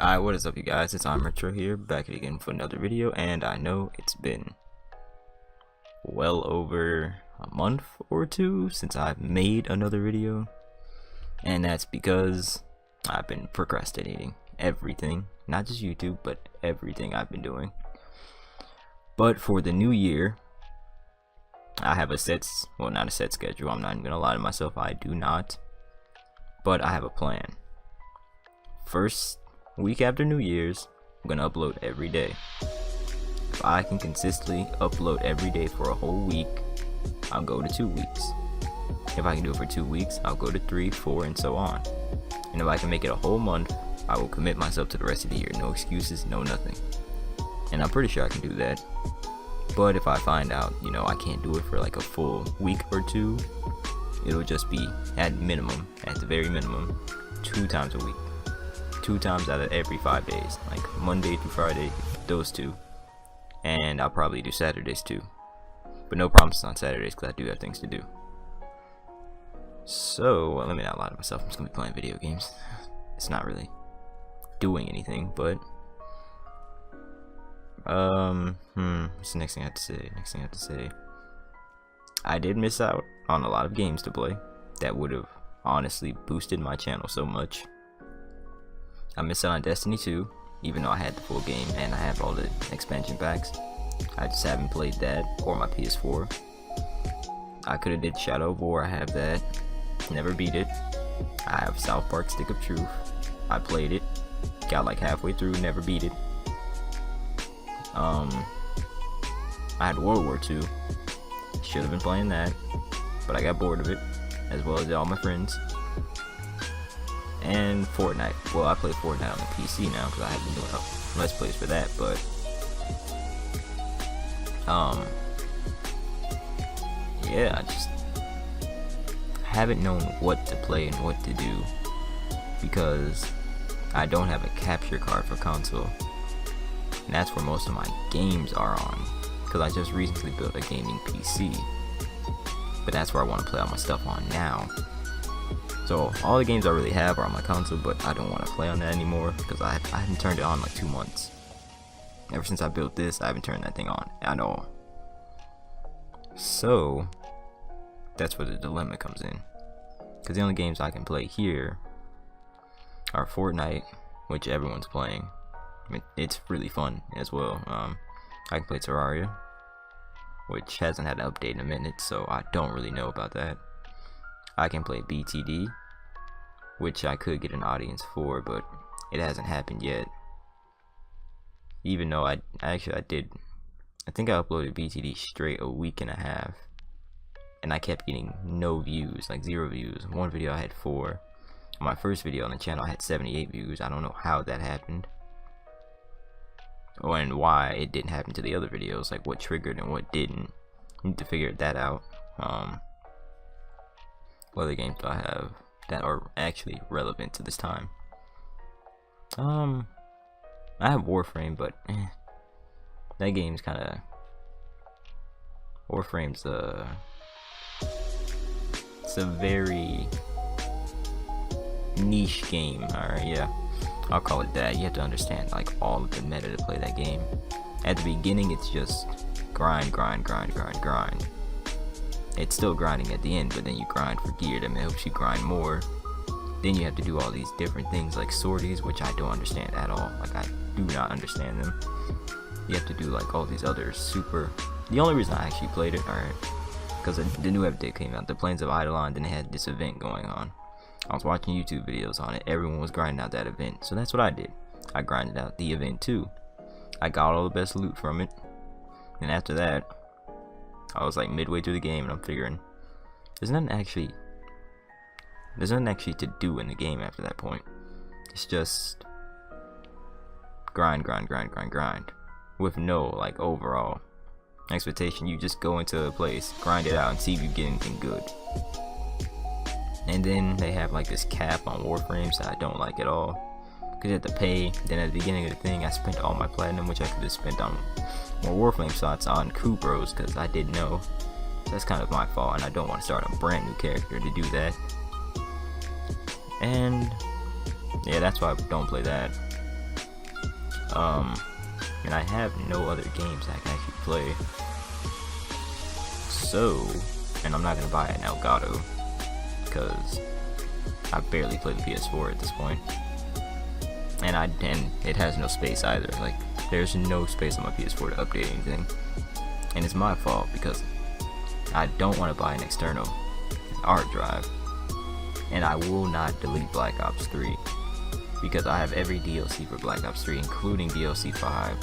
Alright, what is up you guys, it's I'mBack here, back again for another video, and I know it's been well over a month or two since I've made another video, and that's because I've been procrastinating everything, not just YouTube, but everything I've been doing. But for the new year, I have not a set schedule, I'm not even gonna lie to myself, I do not, but I have a plan. First week after New Year's, I'm gonna upload every day. If I can consistently upload every day for a whole week, I'll go to 2 weeks. If I can do it for 2 weeks, I'll go to 3, 4, and so on. And if I can make it a whole month, I will commit myself to the rest of the year. No excuses, no nothing. And I'm pretty sure I can do that. But if I find out, I can't do it for like a full week or two, it'll just be at the very minimum, 2 times a week. 2 times out of every 5 days, like Monday through Friday, those 2, and I'll probably do Saturdays too, but no promises on Saturdays because I do have things to do. So let me not lie to myself, I'm just gonna be playing video games. It's not really doing anything, but what's the next thing I have to say? I did miss out on a lot of games to play that would have honestly boosted my channel so much. I missed out on Destiny 2, even though I had the full game and I have all the expansion packs. I just haven't played that or my PS4. I could have did Shadow of War, I have that. Never beat it. I have South Park Stick of Truth. I played it. Got like halfway through, never beat it. I had World War II. Should have been playing that, but I got bored of it, as well as all my friends. And Fortnite. Well, I play Fortnite on the PC now because I have been doing Let's Plays for that, but yeah, I just haven't known what to play and what to do because I don't have a capture card for console, and that's where most of my games are on, because I just recently built a gaming PC, but that's where I want to play all my stuff on now. So all the games I really have are on my console, but I don't want to play on that anymore because I haven't turned it on in like 2 months. Ever since I built this, I haven't turned that thing on at all. So that's where the dilemma comes in, because the only games I can play here are Fortnite, which everyone's playing. I mean, it's really fun as well. I can play Terraria, which hasn't had an update in a minute, so I don't really know about that. I can play BTD, which I could get an audience for, but it hasn't happened yet. Even though I think I uploaded BTD straight a week and a half, and I kept getting no views, like 0 views. One video I had 4. On my first video on the channel I had 78 views. I don't know how that happened, and why it didn't happen to the other videos, like what triggered and what didn't. Need to figure that out. What other games do I have that are actually relevant to this time? I have Warframe, but that game's kind of... Warframe's it's a very niche game. Alright, yeah, I'll call it that. You have to understand like all of the meta to play that game. At the beginning, it's just grind. It's still grinding at the end, but then you grind for gear that helps you grind more. Then you have to do all these different things like sorties, which I don't understand at all. Like, I do not understand them. You have to do like all these other the only reason I actually played it, alright, because the new update came out, the Plains of Eidolon, then they had this event going on. I was watching YouTube videos on it, everyone was grinding out that event, so that's what I did. I grinded out the event too. I got all the best loot from it, and after that, I was like midway through the game and I'm figuring there's nothing actually to do in the game after that point. It's just grind with no like overall expectation. You just go into a place, grind it out, and see if you get anything good. And then they have like this cap on Warframes that I don't like at all, because you have to pay. Then at the beginning of the thing, I spent all my platinum, which I could have spent on more Warframe slots on Kubros, because I didn't know. So that's kind of my fault, and I don't want to start a brand new character to do that. And yeah, that's why I don't play that. And I have no other games I can actually play. So, and I'm not gonna buy an Elgato because I barely play the PS4 at this point, and it has no space either. Like, there's no space on my PS4 to update anything, and it's my fault because I don't want to buy an external hard drive, and I will not delete Black Ops 3 because I have every DLC for Black Ops 3, including DLC 5,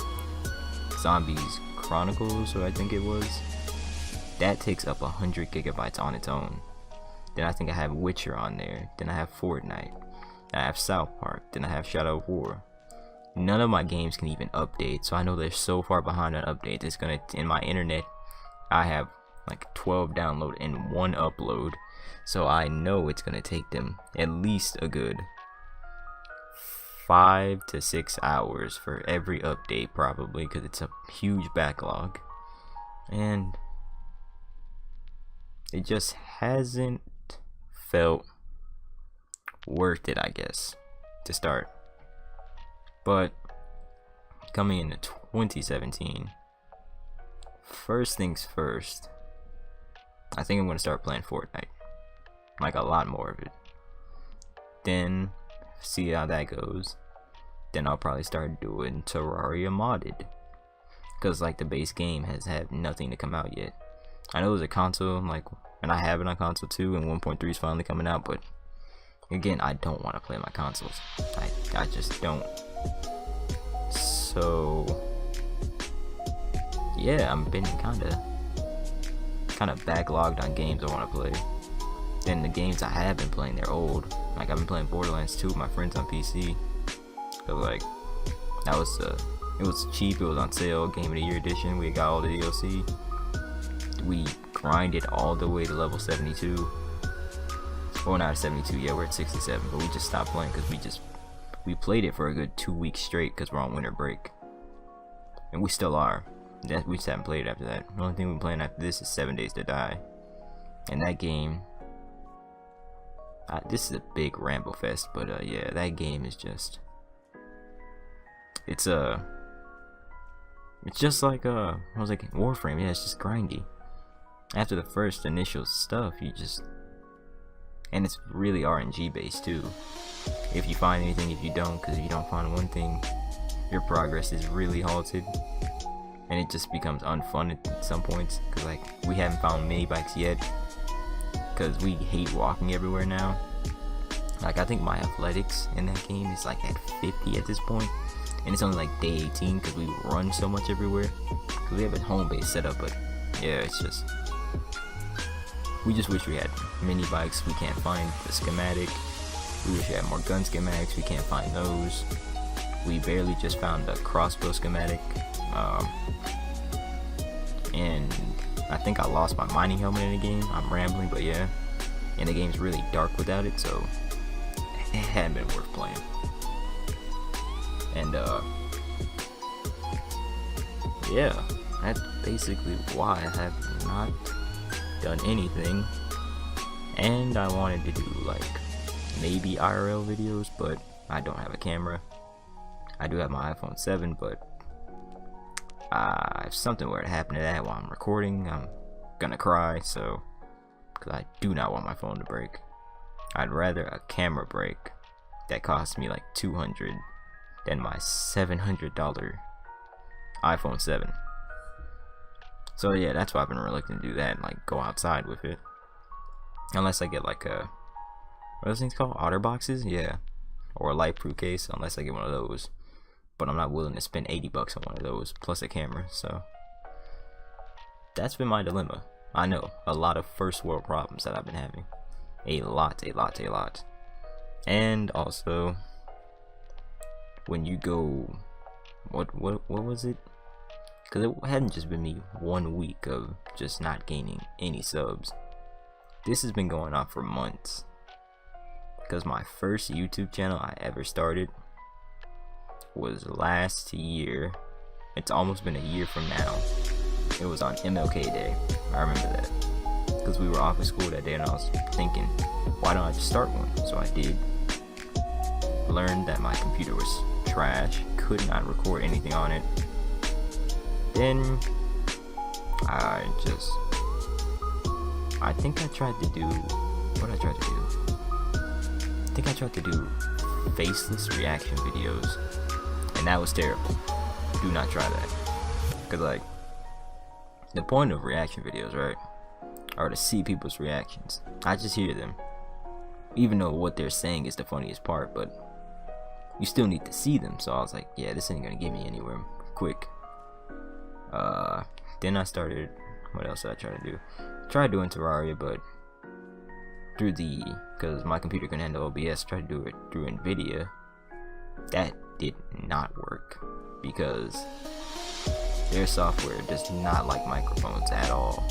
Zombies Chronicles, or I think it was. That takes up 100 gigabytes on its own. Then I think I have Witcher on there. Then I have Fortnite. Then I have South Park. Then I have Shadow of War. None of my games can even update, so I know they're so far behind on updates. It's gonna, in my internet, I have like 12 download and 1 upload, so I know it's gonna take them at least a good 5 to 6 hours for every update, probably, because it's a huge backlog, and it just hasn't felt worth it, I guess, to start. But coming into 2017, first things first, I think I'm going to start playing Fortnite, like a lot more of it. Then see how that goes. Then I'll probably start doing Terraria modded, because like the base game has had nothing to come out yet. I know there's a console, like, and I have it on console too, and 1.3 is finally coming out, but again, I don't want to play my consoles. I just don't. So yeah, I'm been kind of backlogged on games I want to play. Then the games I have been playing, they're old. Like, I've been playing Borderlands 2 with my friends on PC. So like, that was it was cheap. It was on sale, Game of the Year edition. We got all the DLC. We grinded all the way to level 72. Well, not 72 yet. We're at 67, but we just stopped playing because we played it for a good 2 weeks straight because we're on winter break, and we still are. We just haven't played it after that. The only thing we're playing after this is 7 Days to Die, and that game. This is a big ramble fest, but yeah, that game is just. It's just like I was like Warframe. Yeah, it's just grindy. After the first initial stuff, you just, and it's really RNG based too. If you find anything, if you don't, because if you don't find one thing, your progress is really halted, and it just becomes unfun at some points. Because like, we haven't found mini bikes yet, because we hate walking everywhere now. Like, I think my athletics in that game is like at 50 at this point, and it's only like day 18 because we run so much everywhere. Because we have a home base set up, but yeah, it's just, we just wish we had mini bikes. We can't find the schematic. We wish we had more gun schematics. We can't find those. We barely just found the crossbow schematic, and I think I lost my mining helmet in the game. I'm rambling, but yeah, and the game's really dark without it, so it hadn't been worth playing. And yeah, that's basically why I have not done anything. And I wanted to do like maybe IRL videos, but I don't have a camera. I do have my iPhone 7, but if something were to happen to that while I'm recording, I'm gonna cry. So, because I do not want my phone to break. I'd rather a camera break that cost me like $200 than my $700 iPhone 7. So yeah, that's why I've been reluctant to do that and like go outside with it, unless I get like a, what are those things called, OtterBoxes, yeah, or a light-proof case, unless I get one of those. But I'm not willing to spend $80 on one of those plus a camera. So that's been my dilemma. I know, a lot of first world problems that I've been having, a lot. And also, when you go, what was it? Because it hadn't just been me 1 week of just not gaining any subs. This has been going on for months. Because my first YouTube channel I ever started was last year. It's almost been a year from now. It was on MLK Day. I remember that. Because we were off of school that day, and I was thinking, why don't I just start one? So I did. Learned that my computer was trash. Could not record anything on it. Then I think I tried to do what I tried to do. I think I tried to do faceless reaction videos, and that was terrible. Do not try that, because like the point of reaction videos, right, are to see people's reactions. I just hear them, even though what they're saying is the funniest part, but you still need to see them. So I was like, yeah, this ain't gonna get me anywhere quick. Then I started, what else did I try to do? Tried doing Terraria, but through because my computer can handle OBS, tried to do it through NVIDIA. That did not work, because their software does not like microphones at all.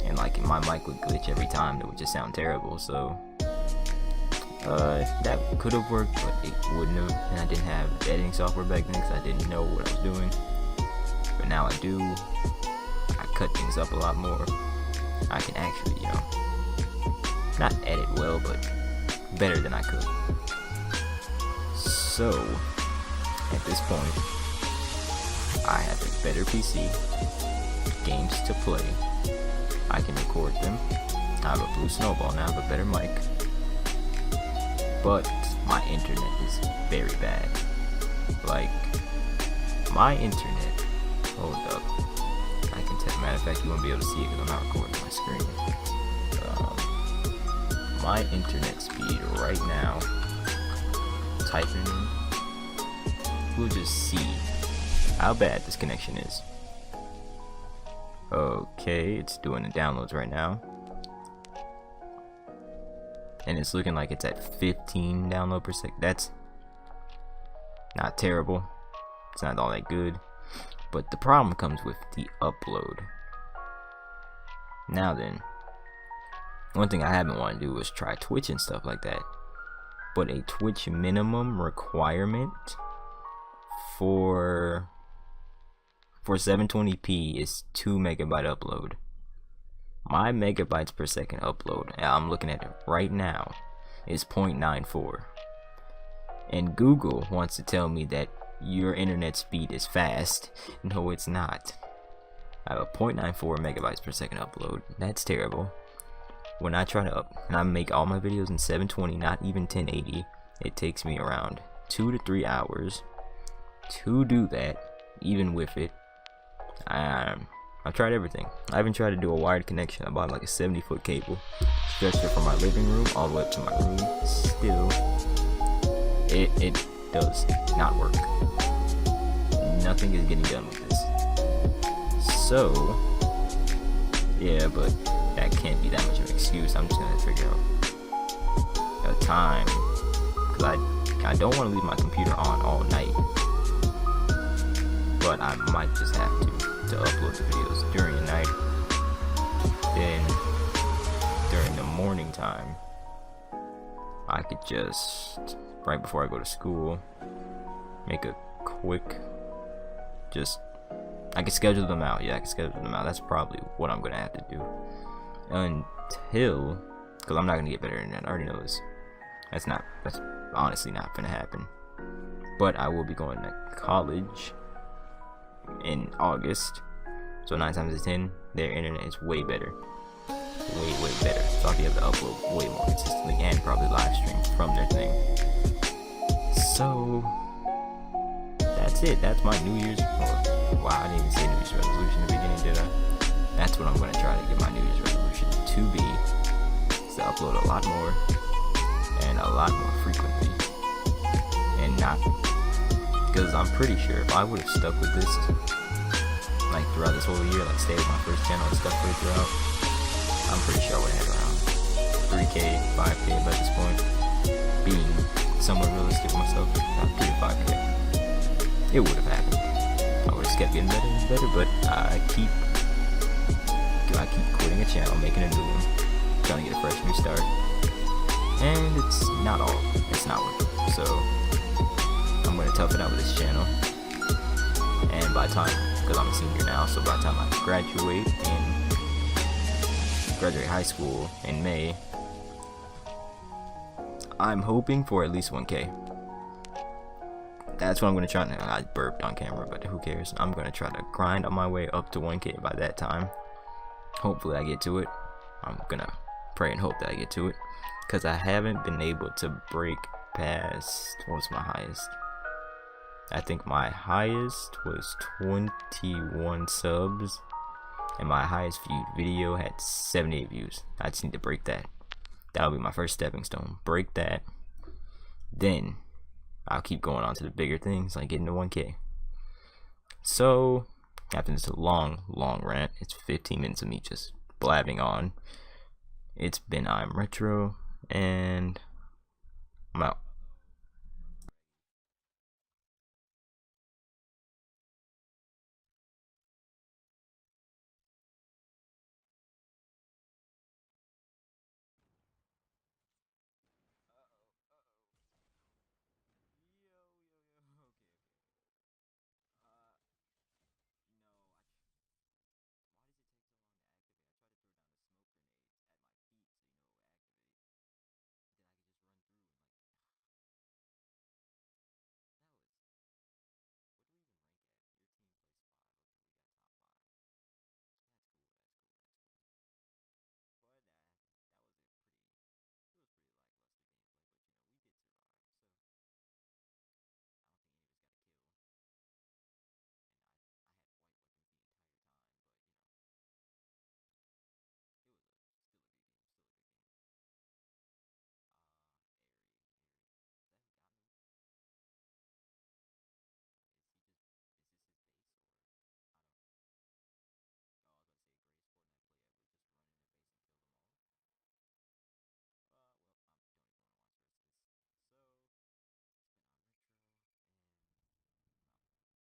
And like my mic would glitch every time, it would just sound terrible. So that could have worked, but it wouldn't have. And I didn't have editing software back then, because I didn't know what I was doing. But now I do. I cut things up a lot more. I can actually, you know, not edit well, but better than I could. So at this point, I have a better PC, games to play, I can record them, I have a blue snowball now, I have a better mic, but my internet is very bad. Like, my internet, hold up, I can tell, matter of fact, you won't be able to see it because I'm not recording my screen. My internet speed right now, typing, we'll just see how bad this connection is. Okay, it's doing the downloads right now, and it's looking like it's at 15 download per second. That's not terrible, it's not all that good, but the problem comes with the upload. Now then, one thing I haven't wanted to do is try Twitch and stuff like that, but a Twitch minimum requirement for 720p is 2 megabyte upload. My megabytes per second upload, and I'm looking at it right now, is 0.94. And Google wants to tell me that your internet speed is fast. No, it's not. I have a 0.94 megabytes per second upload. That's terrible. When I try to and I make all my videos in 720, not even 1080, it takes me around 2 to 3 hours to do that, even with it. I've tried everything. I even tried to do a wired connection. I bought like a 70-foot cable, stretched it from my living room all the way up to my room. Still, it does not work. Nothing is getting done with this. So, yeah, but that can't be that much of an excuse. I'm just gonna figure out a time, because I don't want to leave my computer on all night, but I might just have to upload the videos during the night. Then during the morning time, I could just, right before I go to school, make a quick, I could schedule them out. Yeah, I can schedule them out. That's probably what I'm gonna have to do until, because I'm not gonna get better internet. I already know this. That's honestly not gonna happen. But I will be going to college in August, so 9 times out of 10, their internet is way better, way better. So I'll be able to upload way more consistently and probably live stream from their thing. So that's it. That's my New Year's. Wow, I didn't even say New Year's resolution in the beginning, did I? That's what I'm going to try to get my New Year's resolution to be, is to upload a lot more and a lot more frequently, and not, because I'm pretty sure if I would have stuck with this like throughout this whole year, like stayed with my first channel and stuck with it throughout, I'm pretty sure I would have had around 3K, 5K by this point, being somewhat realistic with myself. Not 3 to 5K. It would have happened. I would have kept getting better and better, but I keep quitting a channel, making a new one, trying to get a fresh new start, and it's not working. So I'm going to tough it out with this channel, and by the time, because I'm a senior now, so by the time I graduate high school in May, I'm hoping for at least 1K. that's what I'm gonna try. I burped on camera, but who cares? I'm gonna try to grind on my way up to 1K by that time. Hopefully I get to it. I'm gonna pray and hope that I get to it, because I haven't been able to break past, what was my highest? I think my highest was 21 subs, and my highest viewed video had 78 views. I just need to break that. That'll be my first stepping stone. Break that, then I'll keep going on to the bigger things, like getting to 1K. So after this long rant, it's 15 minutes of me just blabbing on. It's been I'm Retro, and I'm out.